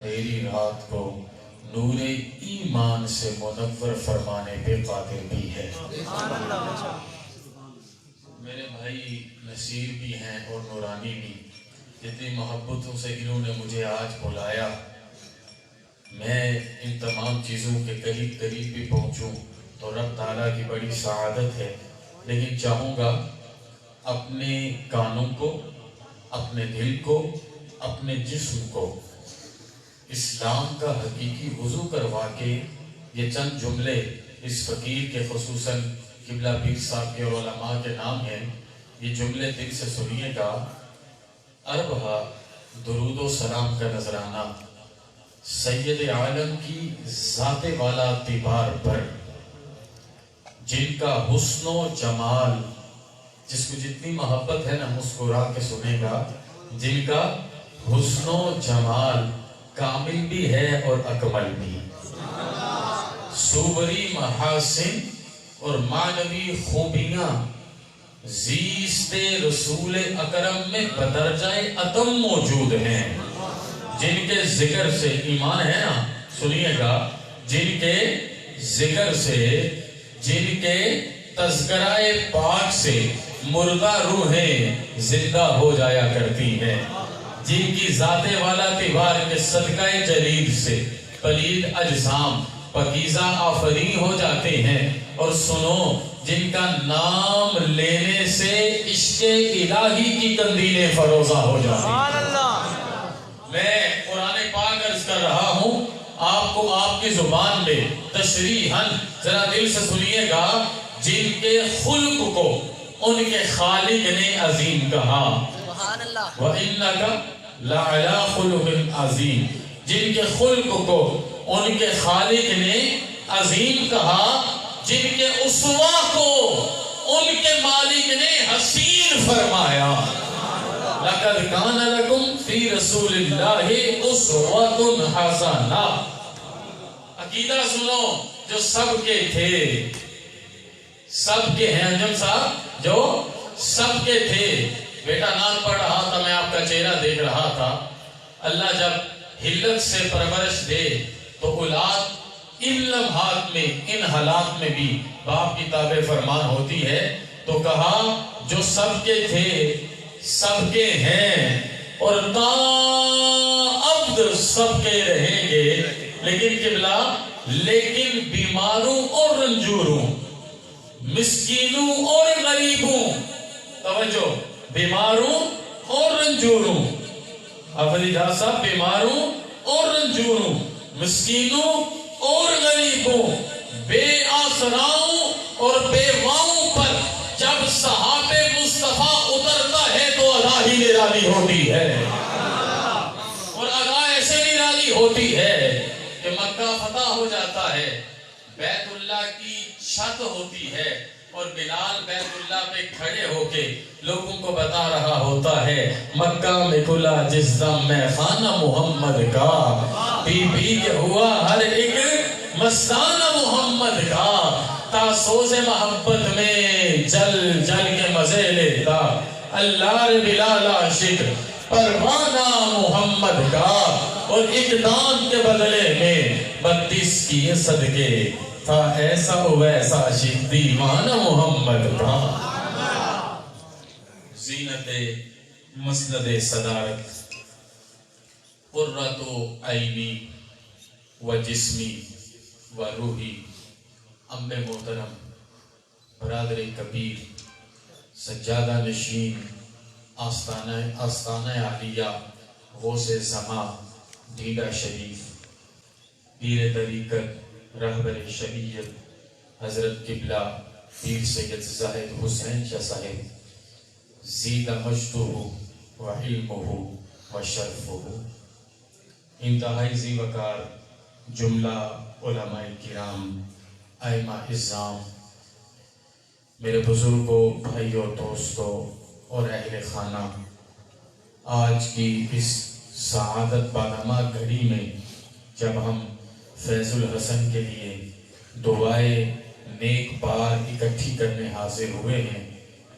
میری رات کو نور ایمان سے منور فرمانے پہ قادر بھی ہے۔ میرے بھائی نصیر بھی ہیں اور نورانی بھی، جتنی محبتوں سے انہوں نے مجھے آج بلایا، میں ان تمام چیزوں کے قریب بھی پہنچوں تو رب تعالیٰ کی بڑی سعادت ہے، لیکن چاہوں گا اپنے کانوں کو، اپنے دل کو، اپنے جسم کو اسلام کا حقیقی وضو کروا کے یہ چند جملے اس فقیر کے، خصوصاً قبلہ پیر صاحب کے اور علماء کے نام ہیں، یہ جملے دل سے سنیے گا۔ اربہ درود و سلام کا نذرانہ سید عالم کی ذات والا تیبار پر، جن کا حسن و جمال، جس کو جتنی محبت ہے نا مسکرا کے سنے گا، جن کا حسن و جمال کامل بھی ہے اور اکمل بھی، صوری محاسن اور معنوی خوبیاں زیست رسول اکرم میں بدرجہ اتم موجود ہیں، جن کے ذکر سے ایمان ہے نا، سنیے گا، جن کے ذکر سے، جن کے تذکرہ پاک سے مردہ روحیں زندہ ہو جایا کرتی ہیں، جن کی ذات والا تیبار کے صدقہ جلیل سے پلید اجسام پاکیزہ آفرین ہو جاتے ہیں، اور سنو، جن کا نام لینے سے عشق الہی کی قندیلیں فروزہ ہو جاتی ہیں۔ میں قرآن پاک عرض کر رہا ہوں، آپ کو آپ کی زبان میں تشریحاً ذرا دل سے سنیے گا، جن کے خلق کو ان کے خالق نے عظیم کہا، وَإِنَّكَ لَعَلَىٰ خُلُقٍ عَظِيمٍ، جن کے خلق کو ان کے خالق نے عظیم کہا، جن کے اسوہ کو ان کے مالک نے حسین فرمایا۔ لَقَدْ كَانَ لَكُمْ فِي رَسُولِ اللَّهِ أُسْوَةٌ حَسَنَةٌ۔ عقیدہ سنو، جو سب کے تھے، سب کے ہیں انجم صاحب، جو سب کے تھے۔ بیٹا نام پڑھ رہا تھا، میں آپ کا چہرہ دیکھ رہا تھا، اللہ جب حلت سے پرورش دے تو اولاد ان لمحات میں، ان حالات میں بھی باپ کی تابع فرمان ہوتی ہے، تو کہا جو سب کے تھے، سب کے ہیں، اور تا ابد سب کے رہیں گے، لیکن قبلہ، لیکن بیماروں اور رنجوروں، مسکینوں اور غریبوں، توجہ، بیماروں اور رنجوروں، حافظ جہاں صاحب، بیماروں اور رنجوروں، مسکینوں اور غریبوں، بے آسراؤں اور بیواؤں پر جب صحاب مصطفیٰ اترتا ہے تو ادا ہی نرالی ہوتی ہے، اور ادا ایسے نرالی ہوتی ہے کہ مکہ فتح ہو جاتا ہے، بیت اللہ کی چھت ہوتی ہے، اور بلال بیت اللہ پہ کھڑے ہو کے لوگوں کو بتا رہا ہوتا ہے، مکہ میں کھلا جس دم میں خانہ محمد کا، بی بی کے ہوا ہر ایک مستانہ محمد کا، تا سوز محبت میں جل جل کے مزے لیتا، اللہ بلال عاشق پروانہ محمد کا، اور ایک دان کے بدلے میں 32 کیے صدقے، تھا ایسا ویسا عاشق دیوانہ محمد کا۔ زینت مسند صدارت، قرۃ عینی و جسمی و روحی، ام محترم، برادر کبیر، سجادہ نشین، آستانہ عالیہ، غوث زماں، ڈھیڈا شریف، پیر طریقت، رہبر شریعت، حضرت قبلہ پیر سید زاہد حسین شاہ صاحب، زید مجدہ و علمہ و شرفہ، انتہائی ذی وقار جملہ علماء کرام، ائمہ اعظام، میرے بزرگوں، بھائیوں، دوستوں اور اہل خانہ، آج کی اس سعادت بانما گھڑی میں جب ہم فیض الحسن کے لیے دعائیں نیک بار اکٹھی کرنے حاضر ہوئے ہیں،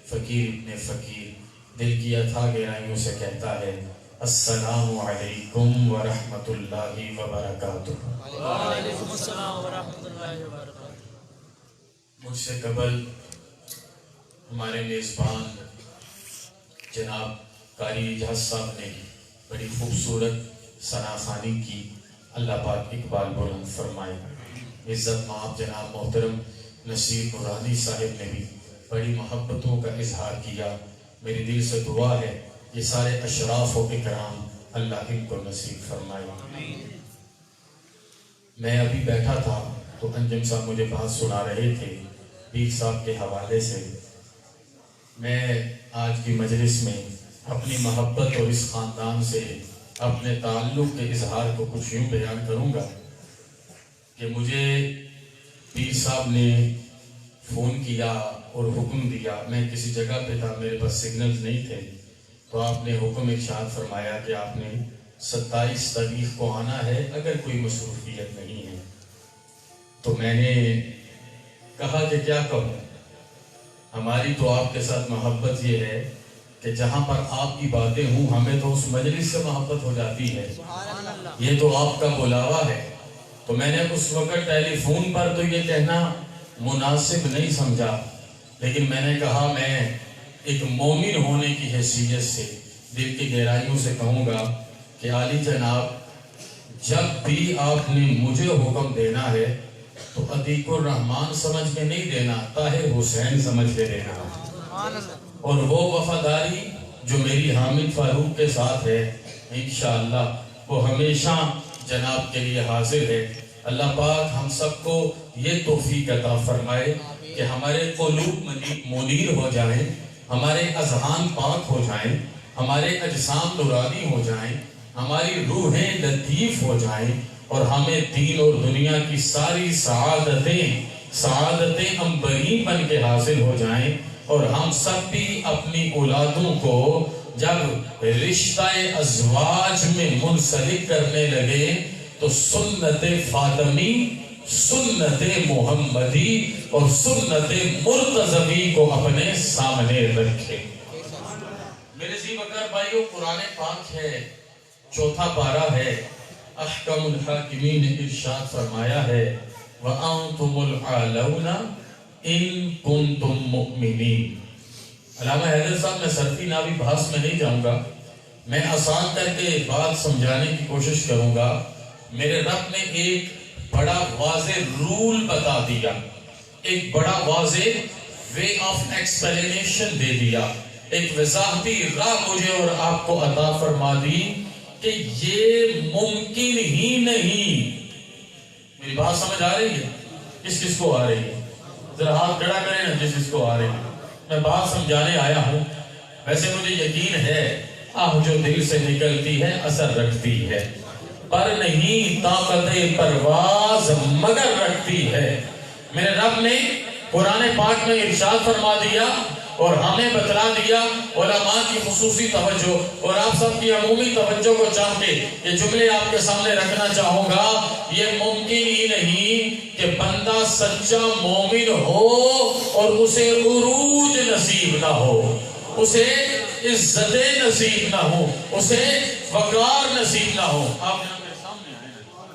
فقیر ابن فقیر دل کی اتھا گہرائیوں سے کہتا ہے، السلام علیکم ورحمۃ اللہ وبرکاتہ۔ وعلیکم السلام ورحمۃ اللہ وبرکاتہ۔ مجھ سے قبل ہمارے میزبان جناب قاری اجاز صاحب نے بڑی خوبصورت ثناخوانی کی، اللہ پاک اقبال بلند فرمائے۔ عزت مآب جناب محترم نصیر نورانی صاحب نے بھی بڑی محبتوں کا اظہار کیا۔ میری دل سے دعا ہے یہ سارے اشراف و اکرام اللہ ان کو نصیب فرمائے۔ میں ابھی بیٹھا تھا تو انجم صاحب مجھے بات سنا رہے تھے پیر صاحب کے حوالے سے۔ میں آج کی مجلس میں اپنی محبت اور اس خاندان سے اپنے تعلق کے اظہار کو کچھ یوں بیان کروں گا کہ مجھے پیر صاحب نے فون کیا اور حکم دیا، میں کسی جگہ پہ تھا، میرے پاس سگنلز نہیں تھے، تو آپ نے حکم ارشاد فرمایا کہ آپ نے 27 تاریخ کو آنا ہے اگر کوئی مصروفیت نہیں ہے۔ تو میں نے کہا کہ کیا کہوں، ہماری تو آپ کے ساتھ محبت یہ ہے کہ جہاں پر آپ کی باتیں ہوں ہمیں تو اس مجلس سے محبت ہو جاتی ہے، یہ تو آپ کا بلاوا ہے۔ تو میں نے اس وقت ٹیلی فون پر تو یہ کہنا مناسب نہیں سمجھا، لیکن میں نے کہا میں ایک مومن ہونے کی حیثیت سے دل کی گہرائیوں سے کہوں گا کہ عالی جناب جب بھی آپ نے مجھے حکم دینا ہے تو عتیق الرحمان سمجھ کے نہیں دینا، طاہر حسین سمجھ کے دینا، اور وہ وفاداری جو میری حامد فاروق کے ساتھ ہے انشاءاللہ وہ ہمیشہ جناب کے لیے حاضر ہے۔ اللہ پاک ہم سب کو یہ توفیق عطا فرمائے کہ ہمارے قلوب منیر ہو جائیں، ہمارے اذہان پاک ہو جائیں، ہمارے اجسام نورانی ہو جائیں، ہماری روحیں لطیف ہو جائیں، اور ہمیں دین اور دنیا کی ساری سعادتیں عنبرین بن کے حاصل ہو جائیں، اور ہم سب بھی اپنی اولادوں کو جب رشتہ ازواج میں منسلک کرنے لگے تو سنت فاطمی، سنت محمدی اور سنت مرتضوی کو اپنے سامنے رکھے۔ میرے ذی بکر بھائیو، قرآن پاک ہے، 4 پارہ ہے، احکم الحاکمین نے ارشاد فرمایا ہے وَأَنْتُمُ الْعَالَوْنَ إِن كُنْتُم مُؤْمِنِينَ۔ علامہ حیدر صاحب میں صرفی ناوی بحث میں نہیں جاؤں گا، میں آسان کر کے بات سمجھانے کی کوشش کروں گا۔ میرے رب نے ایک بڑا واضح رول بتا دیا، ایک بڑا واضح وے آف ایکسپلینیشن دے دیا، ایک وضاحتی راہ مجھے اور آپ کو عطا فرما دی کہ یہ ممکن ہی نہیں۔ میری بات سمجھ آ رہی ہے؟ کس کو آ رہی ہے؟ ذرا ہاتھ کھڑا کریں نا جس کو آ رہی ہے۔ میں بات سمجھانے آیا ہوں، ویسے مجھے یقین ہے آہ جو دل سے نکلتی ہے اثر رکھتی ہے، پر نہیں طاقت پرواز مگر رکھتی ہے۔ میرے رب نے قرآن پاک میں ارشاد فرما دیا اور ہمیں بتلا دیا، علماء کی خصوصی توجہ اور آپ سب کی عمومی توجہ کو چاہ کے یہ جملے آپ کے سامنے رکھنا چاہوں گا۔ یہ ممکن ہی نہیں کہ بندہ سچا مومن ہو اور اسے عروج نصیب نہ ہو، اسے عزت نصیب نہ ہو، اسے وقار نصیب نہ ہو۔ آپ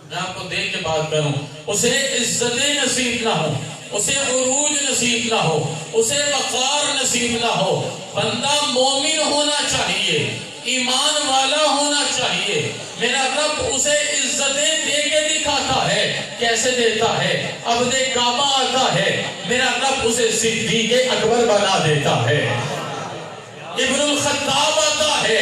میں آپ کو دیکھ کے بات کروں، اسے عزت نصیب نہ ہو، اسے عروج نصیب نہ ہو، اسے وقار نصیب نہ ہو۔ بندہ مومن ہونا چاہیے، ایمان والا ہونا چاہیے۔ میرا رب اسے عزتیں دے کے دکھاتا ہے، کیسے دیتا ہے؟ عبد کعبہ آتا ہے، میرا رب اسے صدیق اکبر بنا دیتا ہے۔ ابن الخطاب آتا ہے،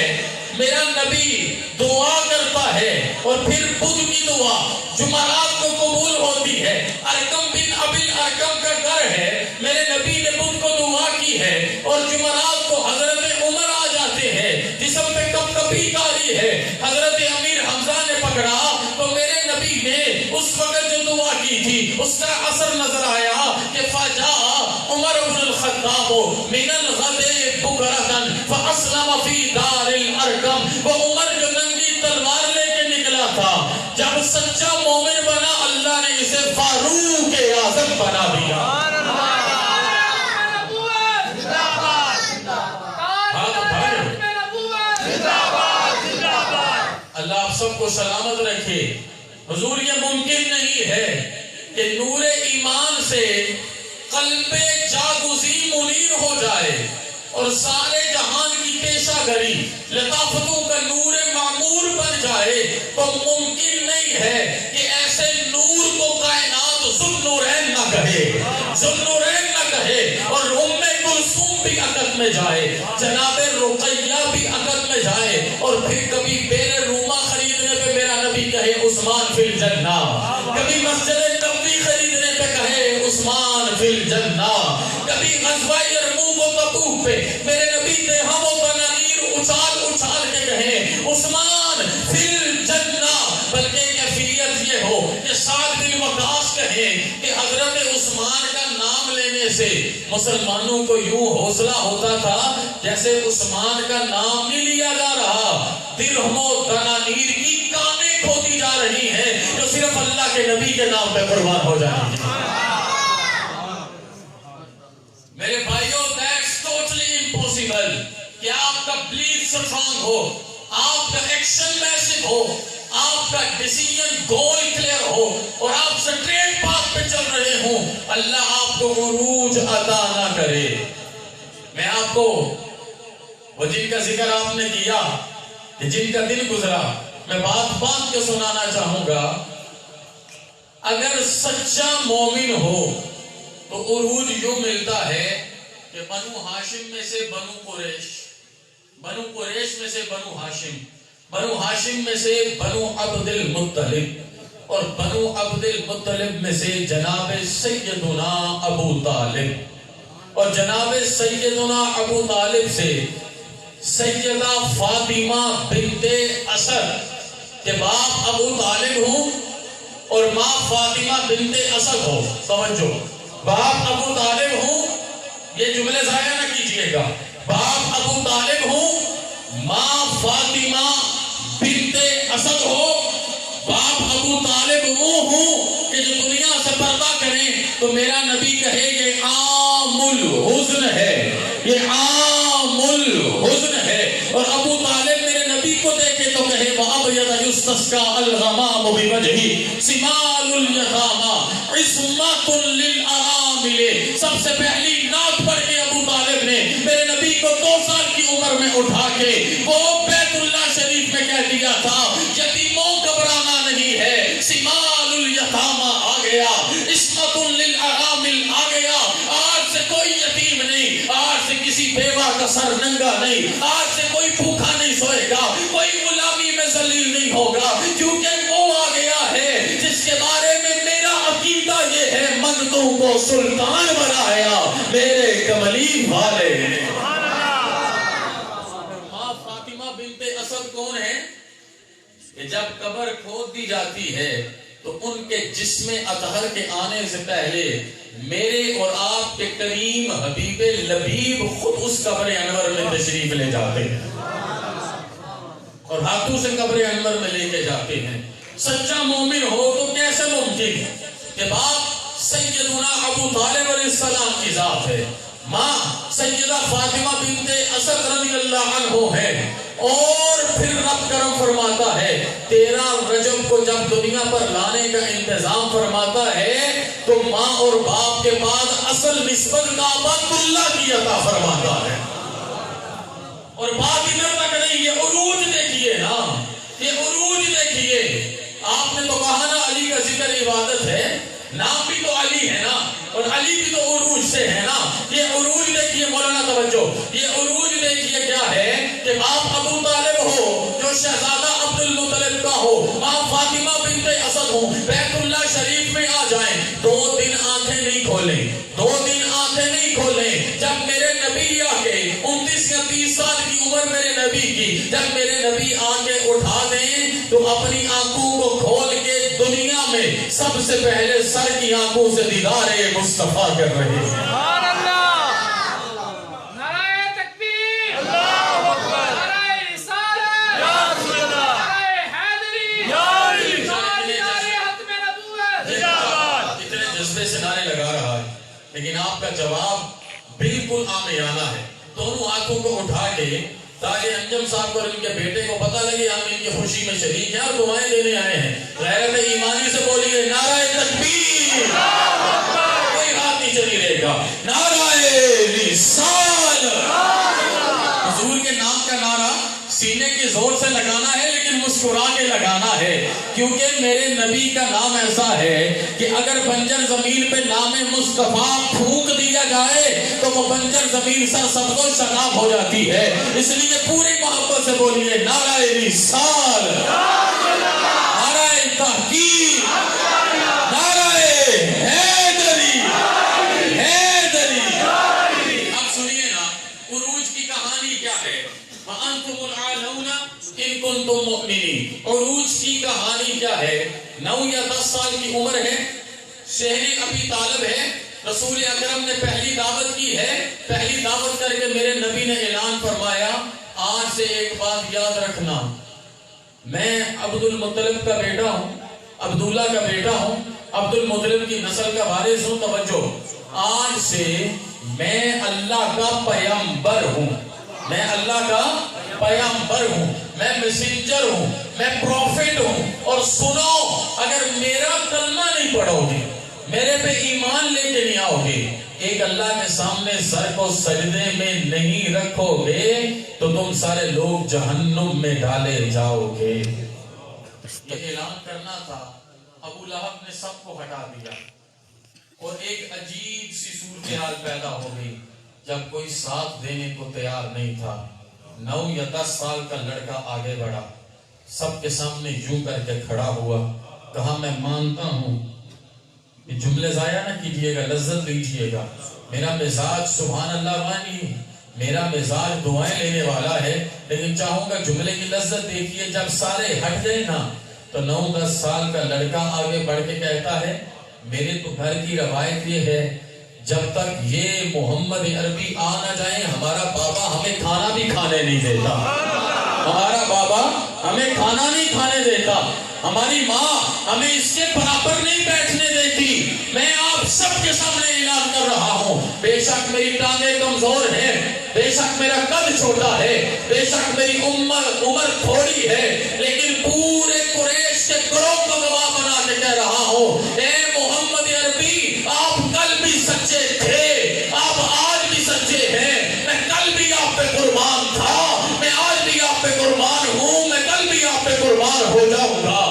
میرا نبی دعا کرتا ہے اور پھر بدھ کی دعا جمعرات کو قبول ہوتی ہے۔ ارکم بن ابی ارکم کا گھر ہے، میرے نبی نے بدھ کو دعا کی ہے اور جمعرات کو حضرت عمر آ جاتے ہیں، جسم پہ کبھی کاری ہے، حضرت امیر حمزہ نے پکڑا تو میرے نبی نے اس وقت جو دعا کی تھی اس کا اثر نظر آیا کہ فَجَاءَ عمر بن الخطاب من الغد بکرتن فَأَسْلَمَ فِي دَارِ الْأَرْقَمِ۔ وہ عمر جو ننگی تلوار لے کے نکلا تھا، جب سچا مومن بنا اللہ نے اسے فاروق اعظم بنا دیا۔ سلامت رکھے۔ حضور یہ ممکن نہیں ہے کہ نور ایمان سے قلب جاگزی منیر ہو جائے اور سارے جہان کی پیشہ گری لطافتوں کا نور معمور بن جائے، تو ممکن نہیں ہے کہ ایسے نور کو کائنات ذوالنورین نہ کہے، ذوالنورین نہ کہے، اور ام کلثوم بھی عقد میں جائے، جناب رقیہ بھی عقد میں جائے، اور پھر کبھی بیر روما خریدنے پہ میرا نبی کہے عثمان فی الجنہ، کبھی مسجد نبوی خریدنے پہ کہے عثمان فی الجنہ، کبھی غزوہ یرموک و تبوک پہ میرے نبی تہم و تنانیر اچھال اچھال کے کہیں عثمان فی الجنہ۔ بلکہ کیفیت یہ ہو کہ سعد بن وقاص کہیں کہ حضرت عثمان کا نام لینے سے مسلمانوں کو یوں حوصلہ ہوتا تھا جیسے عثمان کا نام نہیں لیا جا رہا، درہم و دنانیر کی کانیں کھودی جا رہی ہیں جو صرف اللہ کے نبی کے نام پہ قربان ہو جائیں گے۔ میرے بھائیوں، that's totally impossible کہ آپ کا بلیف سٹرانگ ہو، آپ کا ایکشن میسو ہو، آپ کا ڈیسیژن گول کلیئر ہو اور آپ سٹریٹ پاتھ پہ چل رہے ہوں، اللہ آپ کو عروج عطا نہ کرے۔ میں آپ کو وہ جن کا ذکر آپ نے کیا کہ جن کا دن گزرا، میں بات بات کے سنانا چاہوں گا۔ اگر سچا مومن ہو تو عروج یوں ملتا ہے کہ بنو ہاشم میں سے بنو قریش، بنو قریش میں سے بنو ہاشم، بنو ہاشم میں سے بنو عبد المطلب، اور بنو عبد المطلب میں سے جناب سیدنا ابو طالب، اور جناب سیدنا ابو طالب سے سیدہ فاطمہ بنت اسد کے باپ ابو طالب ہوں اور ماں فاطمہ بنت اسد ہو۔ سمجھو، باپ ابو طالب ہوں، یہ جملے ضائع نہ کیجئے گا، باپ ابو طالب ہوں، ماں فاطمہ بنت اسد ہو، باپ ابو طالب وہ ہوں کہ جو دنیا سے پردہ کریں تو میرا نبی کہے یہ عام الحزن ہے، یہ عام الحزن ہے، اور ابو طالب میرے نبی کو دیکھے تو کہے وَأَبْيَضَ يُسْتَسْقَىٰ الْغَمَامُ بِوَجْهِهِ سِمَالُ الْيَتَامَىٰ عِصْمَةٌ لِلْأَرَامِلِ۔ سب سے پہلی نعت پڑھ کے ابو طالب نے میرے نبی کو 2 سال کی عمر میں اٹھا کے وہ بیت اللہ شریف میں کہہ دیا تھا یتیموں گھبرانا نہیں ہے، سِمَالُ الْيَتَامَىٰ آ گیا، عِصْمَةٌ لِلْأَرَامِلِ آ گیا، آج سے کوئی یتیم نہیں، آج سے کسی بیوہ کا سر ننگا نہیں، آج سے کوئی بھوکا نہیں سوئے گا، کوئی غلامی میں ذلیل نہیں ہوگا، کیونکہ وہ آ گیا ہے جس کے بارے میں میرا عقیدہ یہ ہے منتوں کو سلطان بنایا میرے کملی والے نے۔ ماں فاطمہ بنت اسد کون ہے کہ جب قبر کھود دی جاتی ہے تو ان کے جسم اطہر کے آنے سے پہلے میرے اور آپ کے کریم حبیب لبیب خود اس قبر انور میں تشریف لے جاتے ہیں اور ہاتھوں سے قبر انور میں لے کے جاتے ہیں۔ سچا مومن ہو تو کیسے ممکن کہ باپ سیدنا ابو طالب علیہ السلام کی ذات ہے، ماں سیدہ فاطمہ بنت اسد رضی اللہ عنہ ہے، اور پھر رب کرم فرماتا ہے 13 رجب کو جب دنیا پر لانے کا انتظام فرماتا ہے تو ماں اور باپ کے بعد اصل نسبت کعبۃ اللہ کی عطا فرماتا ہے۔ اور بات ادھر تک نہیں، یہ عروج دیکھیے نا، یہ عروج دیکھیے۔ آپ نے تو کہا نا علی کا ذکر عبادت ہے، نام بھی تو علی ہے نا، اور علی بھی تو عروج سے ہے نا۔ یہ عروج دیکھیے مولانا، توجہ، یہ عروج دیکھیے کیا ہے کہ باپ ابو طالب ہو جو شہزادہ عبد المطلب کا ہو، ماں فاطمہ بنت اسد ہو، بیت اللہ شریف میں آ جائیں، 2 دن آنکھیں نہیں کھولیں، 2 دن آنکھیں نہیں کھولیں۔ جب میرے نبی آ کے 29 یا 30 سال کی عمر میرے نبی کی، جب میرے نبی آنکھیں اٹھا دیں تو اپنی آنکھوں کو کھول کے دنیا میں سب سے پہلے سر کی آنکھوں سے دیدار مصطفیٰ کر رہے ہیں۔ سبحان اللہ، نعرہ تکبیر، اللہ اکبر، نعرہ رسالت، یا رسول اللہ، نعرہ حیدری، یا علی، نعرہ ختم نبوت، اتنے جذبے سے نعرے لگا رہا ہے لیکن آپ کا جواب بالکل عامیانہ ہے۔ دونوں ہاتھوں کو اٹھا کے تاکہ انجم صاحب کو اور ان کے بیٹے کو پتہ لگے ہم ان کی خوشی میں شریک ہیں اور دعائیں دینے آئے ہیں. غیرت ایمانی سے بولیے نعرہ تکبیر. کوئی ہاتھ نیچے نہیں رہے گا. نعرہ رسالت. حضور کے نام کا نعرہ سینے کی زور سے لگانا ہے لیکن مسکرا کے لگانا ہے, کیونکہ میرے نبی کا نام ایسا ہے کہ اگر بنجر زمین پہ نام مصطفیٰ پھونک دیا جائے تو وہ بنجر زمین سرسبز و شاداب ہو جاتی ہے. اس لیے پوری محبت سے بولیے نعرہ رسالت, نعرہ تحقیق, نعرہ حیدری, حیدری. اب سنیے نا عروج کی کہانی کیا ہے. وَأَنْتُمُ الْعَالَوْنَ إِن كُنْتُمْ مُؤْمِنِينَ. عروج کی کہانی کیا ہے. 9 یا 10 سال کی عمر ہے, شہر ابی طالب ہے. رسول اکرم نے پہلی دعوت کی ہے. پہلی دعوت کر کے میرے نبی نے اعلان فرمایا آج سے ایک بات یاد رکھنا, میں عبد المطلب کا بیٹا ہوں, عبداللہ کا بیٹا ہوں, عبد المطلب کی نسل کا وارث ہوں. توجہ, آج سے میں اللہ کا پیغمبر ہوں, میں اللہ کا پیغمبر ہوں, میں میسنجر ہوں, میں پروفٹ ہوں. اور سنو, اگر میرا کلمہ نہیں پڑھو گے, میرے پہ ایمان لے کے نہیں آؤ گے, ایک اللہ کے سامنے سر کو سجدے میں نہیں رکھو گے تو تم سارے لوگ جہنم میں ڈالے جاؤ گے. یہ اعلان کرنا تھا. ابو لہب نے سب کو ہٹا دیا اور ایک عجیب سی صورتحال پیدا ہو گئی جب کوئی ساتھ دینے کو تیار نہیں تھا. 9 یا 10 سال کا لڑکا آگے بڑھا, سب کے سامنے یوں کر کے کھڑا ہوا, کہا میں مانتا ہوں. یہ جملے ضائع نہ کیجئے گا, لذت لیجئے گا. میرا مزاج سبحان اللہ وانی, میرا مزاج دعائیں لینے والا ہے, لیکن چاہوں گا جملے کی لذت دیکھیے. جب سارے ہٹ گئے نا تو 9-10 سال کا لڑکا آگے بڑھ کے کہتا ہے میرے تو گھر کی روایت یہ ہے جب تک یہ محمد عربی آ نہ جائیں ہمارا بابا ہمیں کھانا بھی کھانے نہیں دیتا, ہمارا بابا ہمیں کھانا نہیں کھانے دیتا, ہماری ماں ہمیں اس کے برابر نہیں بیٹھنے دیتی. میں آپ سب کے سامنے اعلان کر رہا ہوں, بے شک میری ٹانگیں کمزور ہیں, بے شک میرا قد چھوٹا ہے, بے شک میری عمر تھوڑی ہے, لیکن پورے قریش کے گروہ کو گواہ بنا کے کہہ رہا ہوں اے محمد عربی, آپ کل بھی سچے تھے, آپ آج بھی سچے ہیں. میں کل بھی آپ پہ قربان تھا, میں آج بھی آپ پہ قربان ہوں, میں کل بھی آپ پہ قربان ہو جاؤں گا.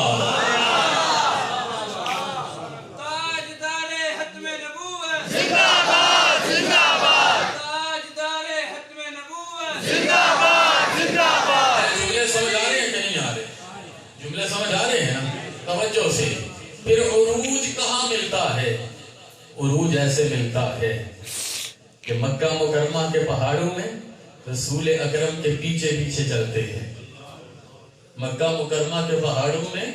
جملے سمجھ آ رہے ہیں نا توجہ سے. پھر عروج کہاں ملتا ہے. عروج ایسے ملتا ہے کہ مکہ مکرمہ کے پہاڑوں میں رسول اکرم کے پیچھے پیچھے چلتے ہیں. مکہ مکرمہ کے پہاڑوں میں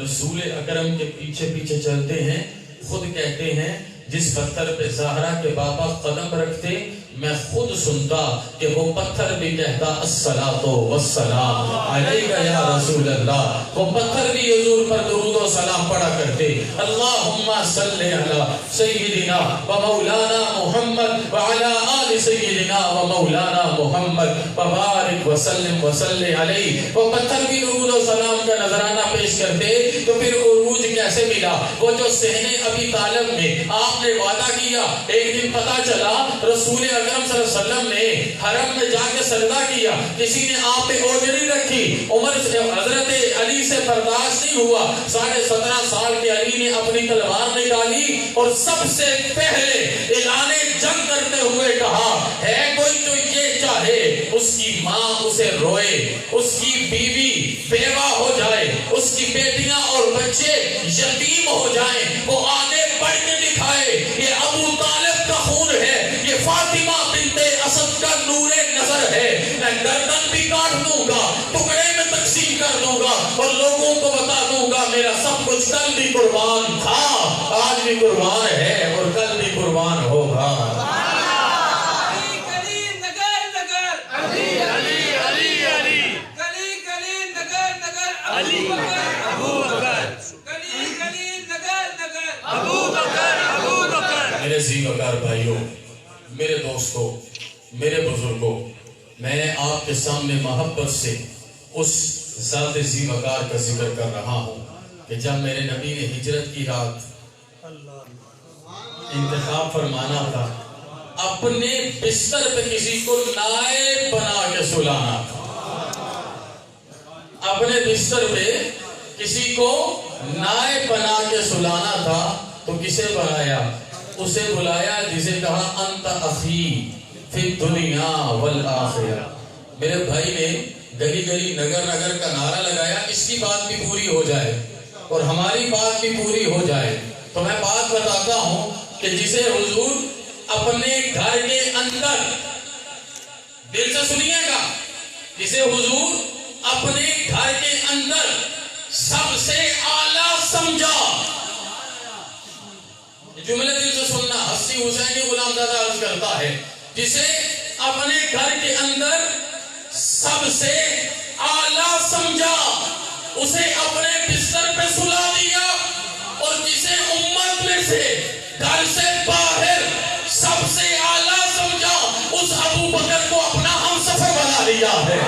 رسول اکرم کے پیچھے پیچھے چلتے ہیں. خود کہتے ہیں جس پتھر پہ زہرا کے بابا قدم رکھتے میں خود سنتا کہ وہ پتھر بھی کہتا الصلاۃ والسلام علیک یا رسول اللہ. وہ پتھر بھی حضور پر درود و سلام پڑھا کرتے. اللہم صلی علی سیدنا و مولانا محمد وعلی آل سیدنا و مولانا محمد وبارک وسلم وصلی علیہ. وہ پتھر بھی درود و سلام کا نذرانہ پیش کرتے. تو پھر عروج کیسے ملا. وہ جو صحن ابی طالب میں آپ نے وعدہ کیا, ایک دن پتا چلا رسول اکرم صلی اللہ علیہ وسلم نے حرم میں جا کے سجدہ کیا, کسی نے آپ پہ اوجری رکھی. عمر سے حضرت علی سے برداشت نہیں ہوا, 17.5 سال کے علی نے اپنی تلوار نکالی اور سب سے پہلے اعلان جنگ کرتے ہوئے کہا ہے کوئی تو یہ چاہے اس کی ماں اسے روئے, اس کی بیوی بیوہ ہو جائے, اس کی بیٹیاں اور بچے یتیم ہو جائیں, وہ آگے بڑھ کے دکھائے یہ ابو طالب کا خون ہے, یہ فاطمہ بنت اسد کا نور نظر ہے. میں گردن بھی کاٹ دوں گا, ٹکڑے میں تقسیم کر دوں گا اور لوگوں کو بتا دوں گا میرا سب کچھ کل بھی قربان تھا, آج بھی قربان ہے اور کل بھی قربان ہوگا. میرے زی وقار بھائیوں, میرے دوستوں, میرے بزرگوں, میں آپ کے سامنے محبت سے اس ذات ذی وقار کا ذکر کر رہا ہوں کہ جب میرے نبی نے ہجرت کی رات انتخاب فرمانا تھا، اپنے بستر پہ کسی کو نائب بنا کے سلانا تھا، اپنے بستر پہ کسی کو نائب بنا کے سلانا تھا، تو کسے بلایا؟ اسے بلایا جسے کہا انت اخی فی الدنیا والآخرہ۔ میرے بھائی نے گلی گلی نگر نگر کا نعرہ لگایا، اس کی بات بھی پوری ہو جائے اور ہماری بات بھی پوری ہو جائے، تو میں بات بتاتا ہوں کہ جسے حضور اپنے گھر کے اندر، دل سے سنیے گا، جسے حضور اپنے گھر کے اندر سب سے اعلیٰ سمجھا، جملے دل سے سننا، حسین حسینی غلام زادہ عرض کرتا ہے، جسے اپنے گھر کے اندر سب سے اعلیٰ سمجھا، اسے اپنے بستر پہ سلا دیا، اور جسے امت میں سے گھر سے باہر سب سے اعلیٰ سمجھا، اس ابو بکر کو اپنا ہم سفر بنا لیا ہے۔